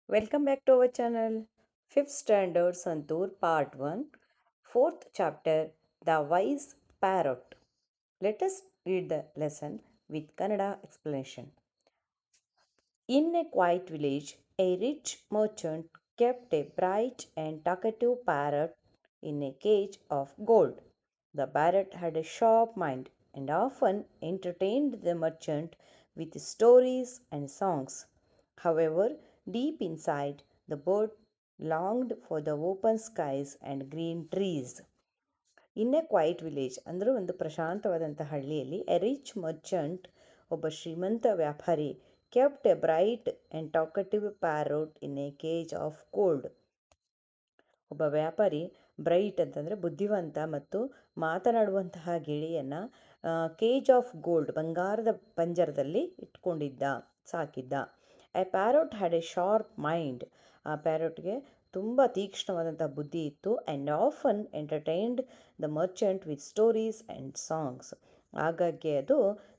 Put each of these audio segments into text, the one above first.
Welcome back to our channel. 5th Standard Santur Part 1, 4th Chapter The Wise Parrot. Let us read the lesson with Kannada explanation. In a quiet village, a rich merchant kept a bright and talkative parrot in a cage of gold. The parrot had a sharp mind and often entertained the merchant with stories and songs. However, deep inside, the bird longed for the open skies and green trees. In a quiet village ಅಂದರೆ ಒಂದು ಪ್ರಶಾಂತವಾದಂಥ ಹಳ್ಳಿಯಲ್ಲಿ A rich merchant ಒಬ್ಬ ಶ್ರೀಮಂತ ವ್ಯಾಪಾರಿ kept a bright and talkative parrot in a cage of gold. ಒಬ್ಬ ವ್ಯಾಪಾರಿ bright ಅಂತಂದರೆ ಬುದ್ಧಿವಂತ ಮತ್ತು ಮಾತನಾಡುವಂತಹ ಗಿಳಿಯನ್ನು ಕೇಜ್ ಆಫ್ ಗೋಲ್ಡ್ ಬಂಗಾರದ ಪಂಜರದಲ್ಲಿ ಇಟ್ಕೊಂಡಿದ್ದ, ಸಾಕಿದ್ದ. A parrot had a sharp mind. ಆ ಪ್ಯಾರೋಟ್ಗೆ ತುಂಬ ತೀಕ್ಷ್ಣವಾದಂಥ ಬುದ್ಧಿ ಇತ್ತು. And often entertained the merchant with stories and songs. ಆಗಾಗ್ಗೆ ಅದು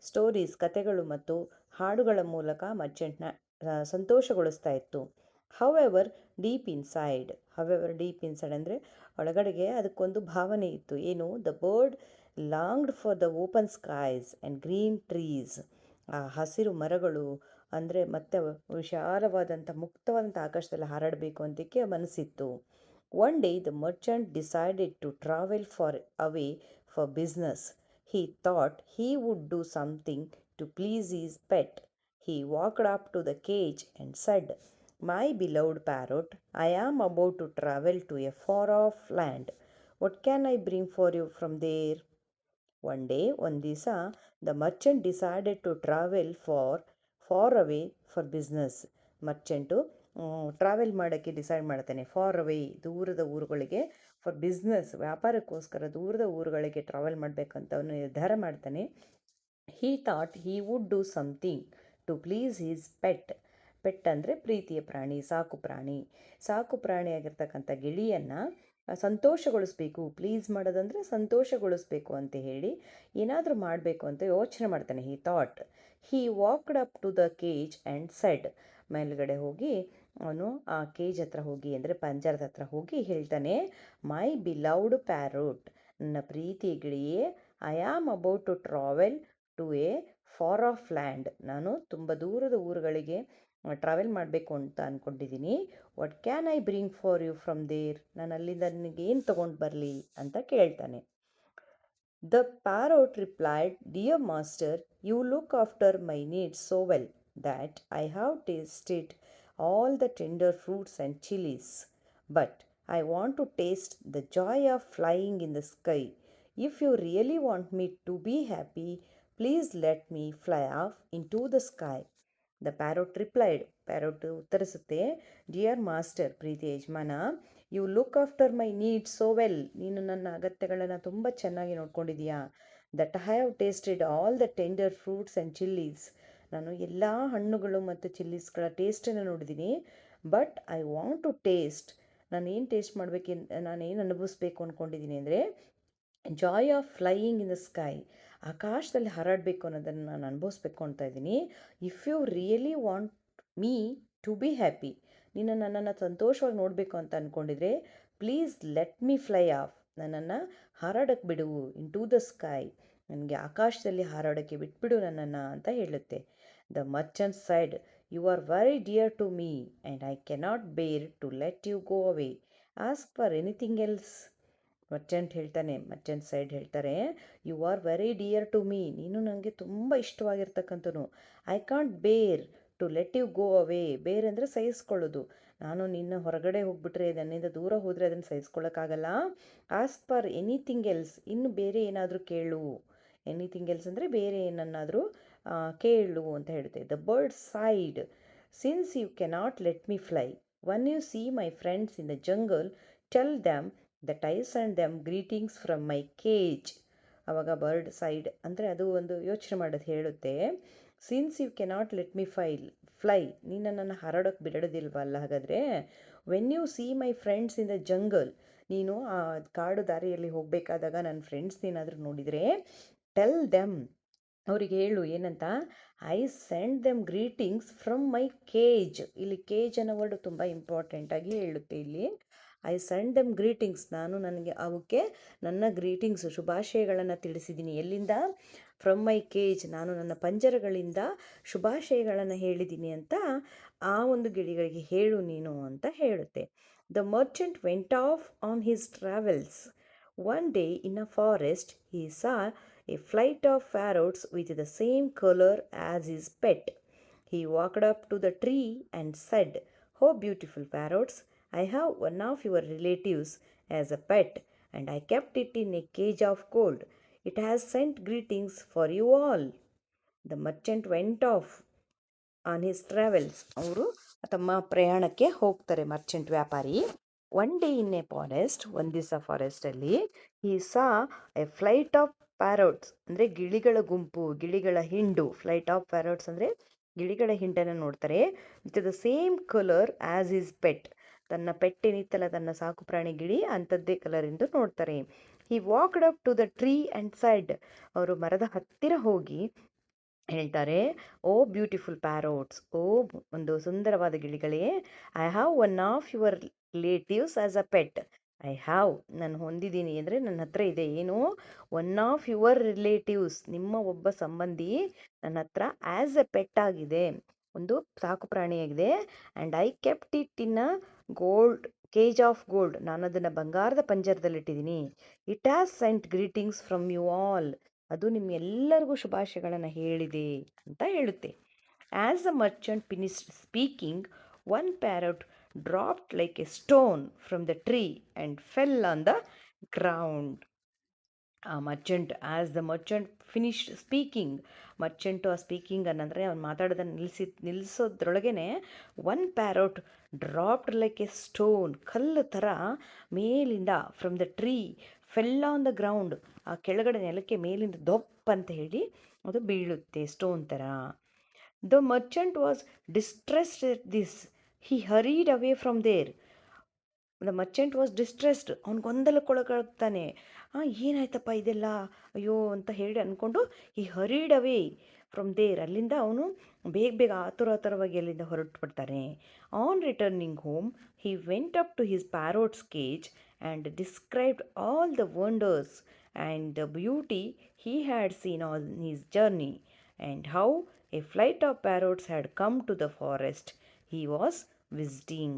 ಸ್ಟೋರೀಸ್, ಕತೆಗಳು ಮತ್ತು ಹಾಡುಗಳ ಮೂಲಕ ಮರ್ಚೆಂಟ್ನ ಸಂತೋಷಗೊಳಿಸ್ತಾ ಇತ್ತು. ಹವೆವರ್ ಡೀಪ್ ಇನ್ಸೈಡ್ ಅಂದರೆ ಒಳಗಡೆಗೆ ಅದಕ್ಕೊಂದು ಭಾವನೆ ಇತ್ತು. ಏನು? The bird longed for the open skies and green trees. ಆ ಹಸಿರು ಮರಗಳು ಅಂದರೆ ಮತ್ತೆ ವಿಶಾಲವಾದಂಥ ಮುಕ್ತವಾದಂಥ ಆಕಾಶದಲ್ಲಿ ಹಾರಾಡಬೇಕು ಅಂತಕ್ಕೆ ಮನಸ್ಸಿತ್ತು. One day the merchant decided to travel far away for business. He thought he would do something to please his pet. He walked up to the cage and said, "My beloved parrot, I am about to travel to a far off land. What can I bring for you from there?" ಒಂದು ದಿವಸ the merchant decided to travel far away for business. Merchant travel ಮಾಡೋಕ್ಕೆ decide ಮಾಡ್ತಾನೆ. Far away, ದೂರದ ಊರುಗಳಿಗೆ, for business, ವ್ಯಾಪಾರಕ್ಕೋಸ್ಕರ ದೂರದ ಊರುಗಳಿಗೆ travel ಮಾಡಬೇಕಂತ ಅವನು ನಿರ್ಧಾರ ಮಾಡ್ತಾನೆ. He thought he would do something to please his pet. Pet ಅಂದರೆ ಪ್ರೀತಿಯ ಪ್ರಾಣಿ, ಸಾಕು ಪ್ರಾಣಿಯಾಗಿರ್ತಕ್ಕಂಥ ಗಿಳಿಯನ್ನು ಸಂತೋಷಗೊಳಿಸ್ಬೇಕು. ಪ್ಲೀಸ್ ಮಾಡೋದಂದರೆ ಸಂತೋಷಗೊಳಿಸ್ಬೇಕು ಅಂತ ಹೇಳಿ ಏನಾದರೂ ಮಾಡಬೇಕು ಅಂತ ಯೋಚನೆ ಮಾಡ್ತಾನೆ. He thought. He walked up to the cage and said. ಮೇಲ್ಗಡೆ ಹೋಗಿ ಅವನು ಆ ಕೇಜ್ ಹತ್ರ ಹೋಗಿ ಅಂದರೆ ಪಂಜರದ ಹತ್ರ ಹೋಗಿ ಹೇಳ್ತಾನೆ, ಮೈ ಬಿಲವ್ಡ್ ಪ್ಯಾರೋಟ್, ನನ್ನ ಪ್ರೀತಿ ಗಿಳಿಯೇ, I am about to travel to a far off land. ನಾನು ತುಂಬ ದೂರದ ಊರುಗಳಿಗೆ ಟ್ರಾವೆಲ್ ಮಾಡಬೇಕು ಅಂತ ಅಂದ್ಕೊಂಡಿದ್ದೀನಿ. What can I bring for you from there? ನಾನು ಅಲ್ಲಿಂದ ನನಗೆ ಏನು ತೊಗೊಂಡು ಬರಲಿ ಅಂತ ಕೇಳ್ತಾನೆ. The parrot replied, dear master, you look after my needs so well that I have tasted all the tender fruits and chilies, but I want to taste the joy of flying in the sky. If you really want me to be happy, please let me fly off into the sky. The parrot replied. Parrot ಉತ್ತರಿಸುತ್ತೆ, dear master, ಪ್ರೀತಿ ಯಜಮಾನ, you look after my needs so well. ನೀನು ನನ್ನ ಅಗತ್ಯಗಳನ್ನು ತುಂಬ ಚೆನ್ನಾಗಿ ನೋಡ್ಕೊಂಡಿದೀಯಾ. That I have tasted all the tender fruits and chillies. ನಾನು ಎಲ್ಲ ಹಣ್ಣುಗಳು ಮತ್ತು ಚಿಲ್ಲೀಸ್ಗಳ ಟೇಸ್ಟನ್ನು ನೋಡಿದ್ದೀನಿ. But I want to taste, ನಾನೇನು ಟೇಸ್ಟ್ ಮಾಡಬೇಕು, ನಾನೇನು ಅನುಭವಿಸ್ಬೇಕು ಅಂದ್ಕೊಂಡಿದ್ದೀನಿ ಅಂದರೆ joy of flying in the sky, ಆಕಾಶದಲ್ಲಿ ಹಾರಾಡಬೇಕು ಅನ್ನೋದನ್ನು ನಾನು ಅನುಭವಿಸ್ಬೇಕು ಅಂತ ಇದ್ದೀನಿ. If you really want me to be happy, ನೀನು ನನ್ನನ್ನು ಸಂತೋಷವಾಗಿ ನೋಡಬೇಕು ಅಂತ ಅಂದ್ಕೊಂಡಿದ್ರೆ, please let me fly off, ನನ್ನನ್ನು ಹಾರಾಡಕ್ಕೆ ಬಿಡು, ಇನ್ ಟು ದ ಸ್ಕೈ, ನನಗೆ ಆಕಾಶದಲ್ಲಿ ಹಾರಾಡೋಕ್ಕೆ ಬಿಟ್ಬಿಡು ನನ್ನನ್ನು ಅಂತ ಹೇಳುತ್ತೆ. The merchant said, you are very dear to me and I cannot bear to let you go away. Ask for anything else. Merchant said ಹೇಳ್ತಾರೆ, you are very dear to me, ನೀನು ನನಗೆ ತುಂಬ ಇಷ್ಟವಾಗಿರ್ತಕ್ಕಂಥನು. I can't bear to let you go away. Bear ಅಂದರೆ ಸಹಿಸ್ಕೊಳ್ಳೋದು. ನಾನು ನಿನ್ನ ಹೊರಗಡೆ ಹೋಗ್ಬಿಟ್ರೆ, ನನ್ನಿಂದ ದೂರ ಹೋದರೆ ಅದನ್ನು ಸಹಿಸ್ಕೊಳ್ಳೋಕ್ಕಾಗಲ್ಲ. ಆಸ್ಕ್ ಫಾರ್ ಎನಿಥಿಂಗ್ ಎಲ್ಸ್, ಇನ್ನು ಬೇರೆ ಏನಾದರೂ ಕೇಳು. ಎನಿಥಿಂಗ್ ಎಲ್ಸ್ ಅಂದರೆ ಬೇರೆ ಏನನ್ನಾದರೂ ಕೇಳು ಅಂತ ಹೇಳುತ್ತೆ. The bird said, since you cannot let me fly, when you see my friends in the jungle, tell them that I send them greetings from my cage. ಆವಾಗ ಬರ್ಡ್ ಸೈಡ್ ಅಂದರೆ ಅದು ಒಂದು ಯೋಚನೆ ಮಾಡೋದು ಹೇಳುತ್ತೆ, since you cannot let me fly, ನೀನು ನನ್ನನ್ನು ಹಾರಾಡೋಕ್ಕೆ ಬಿಡೋದಿಲ್ವಲ್ಲ, ಹಾಗಾದರೆ when you see my friends in the jungle, ನೀನು ಆ ಕಾಡು ದಾರಿಯಲ್ಲಿ ಹೋಗಬೇಕಾದಾಗ ನನ್ನ ಫ್ರೆಂಡ್ಸ್ ಏನಾದರೂ ನೋಡಿದರೆ, ಟೆಲ್ ದೆಮ್, ಅವರಿಗೆ ಹೇಳು ಏನಂತ, I send them greetings from my cage. ಇಲ್ಲಿ ಕೇಜ್ ಅನ್ನೋ ವರ್ಡ್ ತುಂಬ ಇಂಪಾರ್ಟೆಂಟಾಗಿ ಹೇಳುತ್ತೆ ಇಲ್ಲಿ. ಐ ಸೆಂಡ್ ದೆಮ್ ಗ್ರೀಟಿಂಗ್ಸ್, ನಾನು ನನಗೆ ಅವಕ್ಕೆ ನನ್ನ ಗ್ರೀಟಿಂಗ್ಸ್ ಶುಭಾಶಯಗಳನ್ನು ತಿಳಿಸಿದ್ದೀನಿ. ಎಲ್ಲಿಂದ? ಫ್ರಮ್ ಮೈ ಕೇಜ್, ನಾನು ನನ್ನ ಪಂಜರಗಳಿಂದ ಶುಭಾಶಯಗಳನ್ನು ಹೇಳಿದ್ದೀನಿ ಅಂತ ಆ ಒಂದು ಗಿಳಿಗಳಿಗೆ ಹೇಳು ನೀನು ಅಂತ ಹೇಳುತ್ತೆ. The Merchant vent of on his travels. One day in a forest he saw a flight of parrots with the same color as his pet. He walked up to the tree and said, "Oh, beautiful parrots, I have one of your relatives as a pet, and I kept it in a cage of gold. It has sent greetings for you all." The merchant went off on his travels. ಅವರು ತಮ್ಮ ಪ್ರಯಾಣಕ್ಕೆ ಹೋಗ್ತಾರೆ, ಮರ್ಚೆಂಟ್ ವ್ಯಾಪಾರಿ. One day in a forest, ಒಂದು ದಿವಸ ಫಾರೆಸ್ಟಲ್ಲಿ ಈ ಸಾ A flight of ಪ್ಯಾರೋಟ್ಸ್, ಅಂದರೆ ಗಿಳಿಗಳ ಗುಂಪು, ಗಿಳಿಗಳ ಹಿಂಡು. ಫ್ಲೈಟ್ ಆಫ್ ಪ್ಯಾರೋಟ್ಸ್ ಅಂದರೆ ಗಿಳಿಗಳ ಹಿಂಡನ್ನು ನೋಡ್ತಾರೆ. With the same colour as his pet, ತನ್ನ ಪೆಟ್ ಏನಿತ್ತಲ್ಲ, ತನ್ನ ಸಾಕು ಪ್ರಾಣಿ ಗಿಳಿ, ಅಂಥದ್ದೇ ಕಲರ್ ಎಂದು ನೋಡ್ತಾರೆ. He walked up to the tree and said, ಅವರು ಮರದ ಹತ್ತಿರ ಹೋಗಿ ಹೇಳ್ತಾರೆ, ಓ ಬ್ಯೂಟಿಫುಲ್ ಪ್ಯಾರೋಟ್ಸ್, ಓ ಒಂದು ಸುಂದರವಾದ ಗಿಳಿಗಳೇ, I have one of your relatives as a pet. I have, ನಾನು ಹೊಂದಿದ್ದೀನಿ ಅಂದರೆ ನನ್ನ ಹತ್ರ ಇದೆ. ಏನು? ಒನ್ ಆಫ್ ಯುವರ್ ರಿಲೇಟಿವ್ಸ್, ನಿಮ್ಮ ಒಬ್ಬ ಸಂಬಂಧಿ ನನ್ನ ಹತ್ರ ಆ್ಯಸ್ ಎ ಪೆಟ್ ಆಗಿದೆ, ಒಂದು ಸಾಕು ಪ್ರಾಣಿಯಾಗಿದೆ. And I kept it in a gold cage of gold, ನಾನು ಅದನ್ನು ಬಂಗಾರದ ಪಂಜರದಲ್ಲಿಟ್ಟಿದ್ದೀನಿ. It has sent greetings from you all, ಅದು ನಿಮ್ಮೆಲ್ಲರಿಗೂ ಶುಭಾಶಯಗಳನ್ನು ಹೇಳಿದೆ ಅಂತ ಹೇಳುತ್ತೆ. As a merchant finished speaking, one parrot dropped like a stone from the tree and fell on the ground. ಆ merchant, as the merchant finished speaking, merchant ಆ speaking ಅನ್ನಂದರೆ ಅವ್ನು ಮಾತಾಡೋದನ್ನು ನಿಲ್ಲಿಸೋದ್ರೊಳಗೇ one parrot dropped like a stone, ಕಲ್ಲು ಥರ ಮೇಲಿಂದ from the tree fell on the ground, ಆ ಕೆಳಗಡೆ ನೆಲಕ್ಕೆ ಮೇಲಿಂದ ದೊಪ್ ಅಂತ ಹೇಳಿ ಅದು ಬೀಳುತ್ತೆ, ಸ್ಟೋನ್ ಥರ. The merchant was distressed at this, he hurried away from there. The merchant was distressed, ಅವ್ನು ಗೊಂದಲಕ್ಕೊಳಗಾಗ್ತಾನೆ. ಏನಾಯ್ತಪ್ಪ ಇದೆಲ್ಲ, ಅಯ್ಯೋ ಅಂತ ಹೇಳಿ ಅಂದ್ಕೊಂಡು ಈ ಹರೀಡ್ ಅವೇ ಫ್ರಮ್ ದೇರ್, ಅಲ್ಲಿಂದ ಅವನು ಬೇಗ ಬೇಗ ಆತುರವಾಗಿ ಅಲ್ಲಿಂದ ಹೊರಟುಬಿಡ್ತಾನೆ. On returning home he went up to his parrot's cage and described all the wonders and the beauty he had seen on his journey, and how a flight of parrots had come to the forest he was visiting.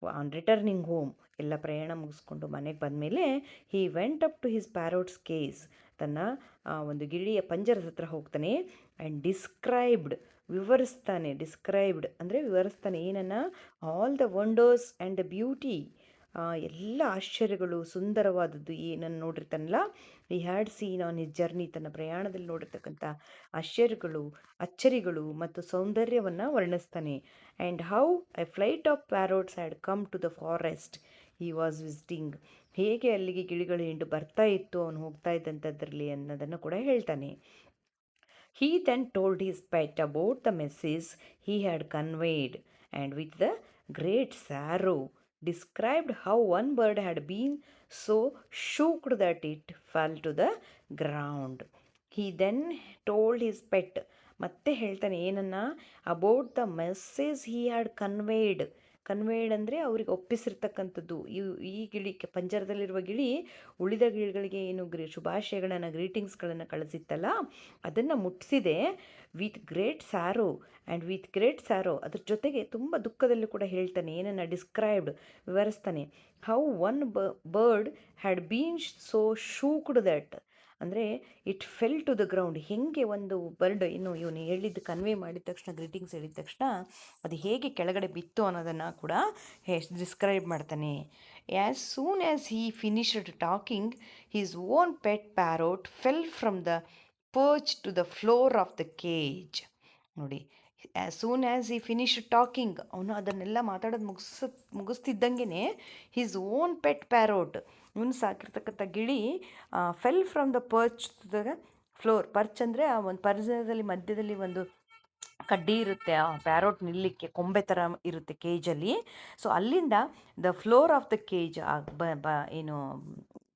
On returning home, ಎಲ್ಲ ಪ್ರಯಾಣ ಮುಗಿಸ್ಕೊಂಡು ಮನೆಗೆ ಬಂದಮೇಲೆ he went up to his parrot's case, ತನ್ನ ಒಂದು ಗಿಳಿಯ ಪಂಜರದ ಹತ್ರ ಹೋಗ್ತಾನೆ. And described, ವಿವರಿಸ್ತಾನೆ. ಡಿಸ್ಕ್ರೈಬ್ಡ್ ಅಂದರೆ ವಿವರಿಸ್ತಾನೆ, ಏನನ್ನು? All the wonders and the beauty, ಎಲ್ಲ ಆಶ್ಚರ್ಯಗಳು, ಸುಂದರವಾದದ್ದು ಏನನ್ನು ನೋಡಿರ್ತಾನಲ್ಲ. He had seen on his journey, ತನ್ನ ಪ್ರಯಾಣದಲ್ಲಿ ನೋಡಿರ್ತಕ್ಕಂಥ ಆಶ್ಚರ್ಯಗಳು, ಅಚ್ಚರಿಗಳು ಮತ್ತು ಸೌಂದರ್ಯವನ್ನು ವರ್ಣಿಸ್ತಾನೆ. And how a flight of parrots had come to the forest he was visiting, ಹೇಗೆ ಅಲ್ಲಿಗೆ ಗಿಳಿಗಳ ಹಿಂಡು ಬರ್ತಾ ಇತ್ತು ಅವನು ಹೋಗ್ತಾ ಇದ್ದಂಥದ್ರಲ್ಲಿ ಅನ್ನೋದನ್ನು ಕೂಡ ಹೇಳ್ತಾನೆ. He then told his pet about the message he had conveyed, and with the great sorrow described how one bird had been so shocked that it fell to the ground. He then told his pet, ಮತ್ತೆ ಹೇಳ್ತಾನೆ ಏನನ್ನ? About the message he had conveyed. Conveyed ಅಂದರೆ ಅವ್ರಿಗೆ ಒಪ್ಪಿಸಿರ್ತಕ್ಕಂಥದ್ದು. ಈ ಗಿಳಿ, ಪಂಜರದಲ್ಲಿರುವ ಗಿಳಿ ಉಳಿದ ಗಿಳಿಗಳಿಗೆ ಏನು ಶುಭಾಶಯಗಳನ್ನು, ಗ್ರೀಟಿಂಗ್ಸ್ಗಳನ್ನು ಕಳಿಸಿತ್ತಲ್ಲ, ಅದನ್ನು ಮುಟ್ಟಿಸಿದೆ. With great sorrow, and with great sorrow, ಅದ್ರ ಜೊತೆಗೆ ತುಂಬ ದುಃಖದಲ್ಲೂ ಕೂಡ ಹೇಳ್ತಾನೆ. ಏನನ್ನು? ಡಿಸ್ಕ್ರೈಬ್ಡ್, ವಿವರಿಸ್ತಾನೆ. How one bird had been so shocked that, ಅಂದರೆ it fell to the ground, ಹೇಗೆ ಒಂದು ಬರ್ಡ್, ಇನ್ನು ಇವನು ಹೇಳಿದ್ದು ಕನ್ವೆ ಮಾಡಿದ ತಕ್ಷಣ, ಗ್ರೀಟಿಂಗ್ಸ್ ಹೇಳಿದ ತಕ್ಷಣ ಅದು ಹೇಗೆ ಕೆಳಗಡೆ ಬಿತ್ತು ಅನ್ನೋದನ್ನು ಕೂಡ ಡಿಸ್ಕ್ರೈಬ್ ಮಾಡ್ತಾನೆ. As soon as he finished talking his own pet parrot fell from the perch to the floor of the cage. ನೋಡಿ, as soon as he finished talking, ಅವನು ಅದನ್ನೆಲ್ಲ ಮಾತಾಡೋದು ಮುಗಿಸ್ತಿದ್ದಂಗೆ ಹಿಸ್ ಓನ್ ಪೆಟ್ ಪ್ಯಾರೋಟ್, ಇವನು ಸಾಕಿರ್ತಕ್ಕಂಥ ಗಿಳಿ fell from the perch to the floor. Perch ಅಂದರೆ ಆ ಒಂದು ಪರ್ಜದಲ್ಲಿ ಮಧ್ಯದಲ್ಲಿ ಒಂದು ಕಡ್ಡಿ ಇರುತ್ತೆ, ಆ ಪ್ಯಾರೋಟ್ ನಿಲ್ಲಕ್ಕೆ ಕೊಂಬೆ ಥರ ಇರುತ್ತೆ ಕೇಜಲ್ಲಿ. ಸೊ ಅಲ್ಲಿಂದ the floor of the cage, ಏನು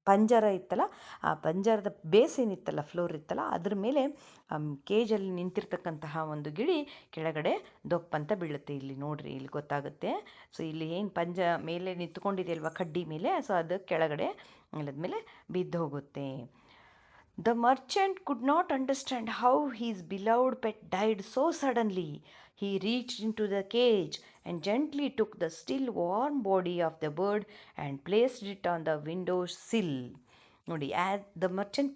ಪಂಜರ ಇತ್ತಲ್ಲ, ಆ ಪಂಜರದ ಬೇಸ್ ಏನಿತ್ತಲ್ಲ, ಫ್ಲೋರ್ ಇತ್ತಲ್ಲ, ಅದ್ರ ಮೇಲೆ ಕೇಜಲ್ಲಿ ನಿಂತಿರ್ತಕ್ಕಂತಹ ಒಂದು ಗಿಳಿ ಕೆಳಗಡೆ ದೊಪ್ಪಂತ ಬೀಳುತ್ತೆ. ಇಲ್ಲಿ ನೋಡ್ರಿ, ಇಲ್ಲಿ ಗೊತ್ತಾಗುತ್ತೆ. ಸೊ ಇಲ್ಲಿ ಏನು ಪಂಜ ಮೇಲೆ ನಿಂತ್ಕೊಂಡಿದೆಯಲ್ವ ಕಡ್ಡಿ ಮೇಲೆ, ಸೊ ಅದು ಕೆಳಗಡೆ ಇಲ್ಲದ್ಮೇಲೆ ಬಿದ್ದು ಹೋಗುತ್ತೆ. The merchant could not understand how his beloved pet died so suddenly. He reached into the cage and gently took the still warm body of the bird and placed it on the window sill. ನೋಡಿ, the Merchant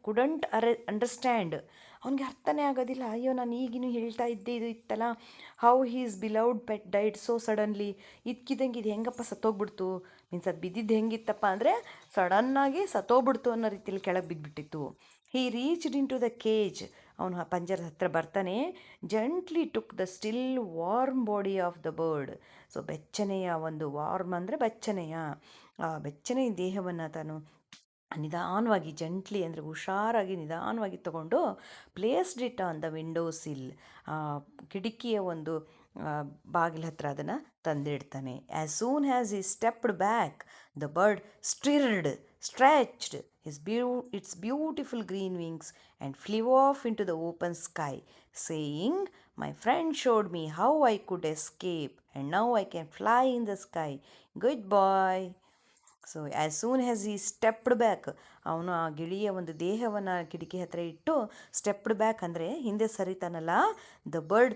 couldn't understand. ಅವನಿಗೆ ಅರ್ಥನೇ ಆಗೋದಿಲ್ಲ. ಅಯ್ಯೋ, ನಾನು ಈಗಿನೂ ಹೇಳ್ತಾ ಇದ್ದೆ, ಇದು ಇತ್ತಲ್ಲ, how his beloved pet died so suddenly. ಇದ್ಕಿದಂಗೆ ಇದು ಹೆಂಗಪ್ಪ ಸತ್ತೋಗ್ಬಿಡ್ತು, ಮೀನ್ಸ್ ಅದು ಬಿದ್ದಿದ್ದು ಹೆಂಗಿತ್ತಪ್ಪ ಅಂದರೆ ಸಡನ್ನಾಗಿ ಸತ್ತೋಗ್ಬಿಡ್ತು ಅನ್ನೋ ರೀತಿಯಲ್ಲಿ ಕೆಳಗೆ ಬಿದ್ದುಬಿಟ್ಟಿತ್ತು. He reached into the cage. ಅವನು ಆ ಪಂಜರದ ಹತ್ರ ಬರ್ತಾನೆ. Gently took the still warm body of the bird. So ಬೆಚ್ಚನೆಯ ಒಂದು, ವಾರ್ಮ್ ಅಂದರೆ ಬೆಚ್ಚನೆಯ, ಆ ಬೆಚ್ಚನೆಯ ದೇಹವನ್ನು ತಾನು ನಿಧಾನವಾಗಿ, ಜಂಟ್ಲಿ ಅಂದರೆ ಹುಷಾರಾಗಿ ನಿಧಾನವಾಗಿ ತಗೊಂಡು placed it on the window sill, ಕಿಟಕಿಯ ಒಂದು ಬಾಗಿಲ ಹತ್ರ ಅದನ್ನು ತಂದಿಡ್ತಾನೆ. As soon as he stepped back the bird stretched its beautiful green wings and flew off into the open sky, saying, "My friend showed me how I could escape, and now I can fly in the sky. Goodbye." So as soon as he stepped back, ಅವನು ಆ ಗಿಳಿಯ ಒಂದು ದೇಹವನ್ನು ಕಿಟಕಿ ಹತ್ತಿರ ಇಟ್ಟು stepped back ಅಂದರೆ ಹಿಂದೆ ಸರಿತಾನಲ್ಲ, the bird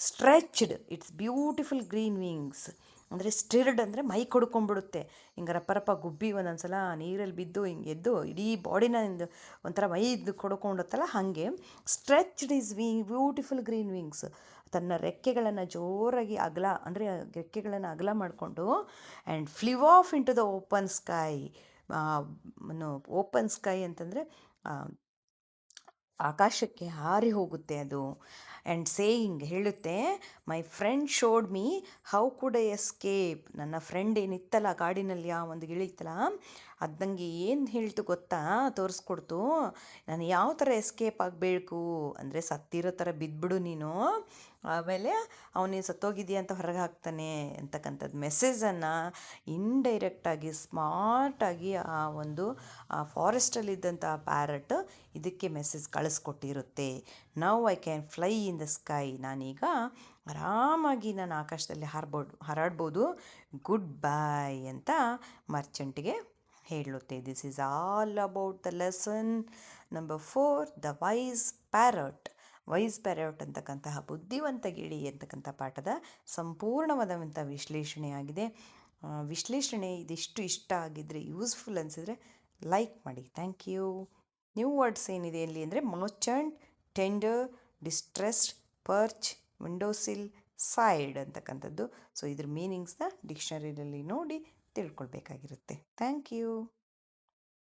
stretched its beautiful green wings. ಅಂದರೆ ಸ್ಟಿರ್ಡ್ ಅಂದರೆ ಮೈ ಕೊಡ್ಕೊಂಡ್ಬಿಡುತ್ತೆ, ಹಿಂಗೆ ರಪ್ಪ ಗುಬ್ಬಿ ಒಂದೊಂದು ಸಲ ನೀರಲ್ಲಿ ಬಿದ್ದು ಹಿಂಗೆ ಎದ್ದು ಇಡೀ ಬಾಡಿನ ಒಂಥರ ಮೈ ಇದು ಕೊಡ್ಕೊಂಡುತ್ತಲ್ಲ, ಹಾಗೆ stretched his beautiful green wings. ತನ್ನ ರೆಕ್ಕೆಗಳನ್ನು ಜೋರಾಗಿ ರೆಕ್ಕೆಗಳನ್ನು ಅಗಲ ಮಾಡಿಕೊಂಡು and flew off into the open sky. Open sky ಅಂತಂದರೆ ಆಕಾಶಕ್ಕೆ ಹಾರಿ ಹೋಗುತ್ತೆ ಅದು. ಆ್ಯಂಡ್ ಸೇಯಿಂಗ್, ಹೇಳುತ್ತೆ, my friend showed me how could I escape. ನನ್ನ ಫ್ರೆಂಡ್ ಏನಿತ್ತಲ್ಲ ಕಾಡಿನಲ್ಲಿ, ಆ ಒಂದು ಗಿಳಿ ಇತ್ತಲ್ಲ, ಅದು ನನಗೆ ಏನು ಹೇಳ್ತು ಗೊತ್ತಾ, ತೋರಿಸ್ಕೊಡ್ತು, ನಾನು ಯಾವ ಥರ ಎಸ್ಕೇಪ್ ಆಗಬೇಕು ಅಂದರೆ ಸತ್ತಿರೋ ಥರ ಬಿದ್ದುಬಿಡು ನೀನು, ಆಮೇಲೆ ಅವನು ಸತ್ತೋಗಿದೆಯಾ ಅಂತ ಹೊರಗೆ ಹಾಕ್ತಾನೆ ಅಂತಕ್ಕಂಥದ್ದು ಮೆಸೇಜನ್ನು ಇಂಡೈರೆಕ್ಟಾಗಿ ಸ್ಮಾರ್ಟಾಗಿ ಆ ಒಂದು ಫಾರೆಸ್ಟಲ್ಲಿದ್ದಂಥ ಪ್ಯಾರಟ್ ಇದಕ್ಕೆ ಮೆಸೇಜ್ ಕಳಿಸ್ಕೊಟ್ಟಿರುತ್ತೆ. Now I can fly in the sky. ನಾನೀಗ ಆರಾಮಾಗಿ ನಾನು ಆಕಾಶದಲ್ಲಿ ಹಾರಾಡ್ಬೋದು. ಗುಡ್ ಬಾಯ್ ಅಂತ ಮರ್ಚೆಂಟ್ಗೆ ಹೇಳುತ್ತೆ. This is all about the lesson number 4, the wise parrot. Wise parrot ಅಂತಕ್ಕಂತಹ ಬುದ್ಧಿವಂತ ಗಿಳಿ ಅಂತಕ್ಕಂಥ ಪಾಠದ ಸಂಪೂರ್ಣವಾದಂಥ ವಿಶ್ಲೇಷಣೆಯಾಗಿದೆ. ವಿಶ್ಲೇಷಣೆ ಇದಿಷ್ಟು ಇಷ್ಟ ಆಗಿದ್ದರೆ, ಯೂಸ್ಫುಲ್ ಅನಿಸಿದರೆ ಲೈಕ್ ಮಾಡಿ. Thank you. ನ್ಯೂ ವರ್ಡ್ಸ್ ಏನಿದೆ ಇಲ್ಲಿ ಅಂದರೆ merchant, tender, distressed, perch, windowsill, side ಅಂತಕ್ಕಂಥದ್ದು. ಸೊ ಇದ್ರ ಮೀನಿಂಗ್ಸ್ನ ಡಿಕ್ಷನರಿನಲ್ಲಿ ನೋಡಿ ತಿಳ್ಕೊಳ್ಬೇಕಾಗಿರುತ್ತೆ. Thank you.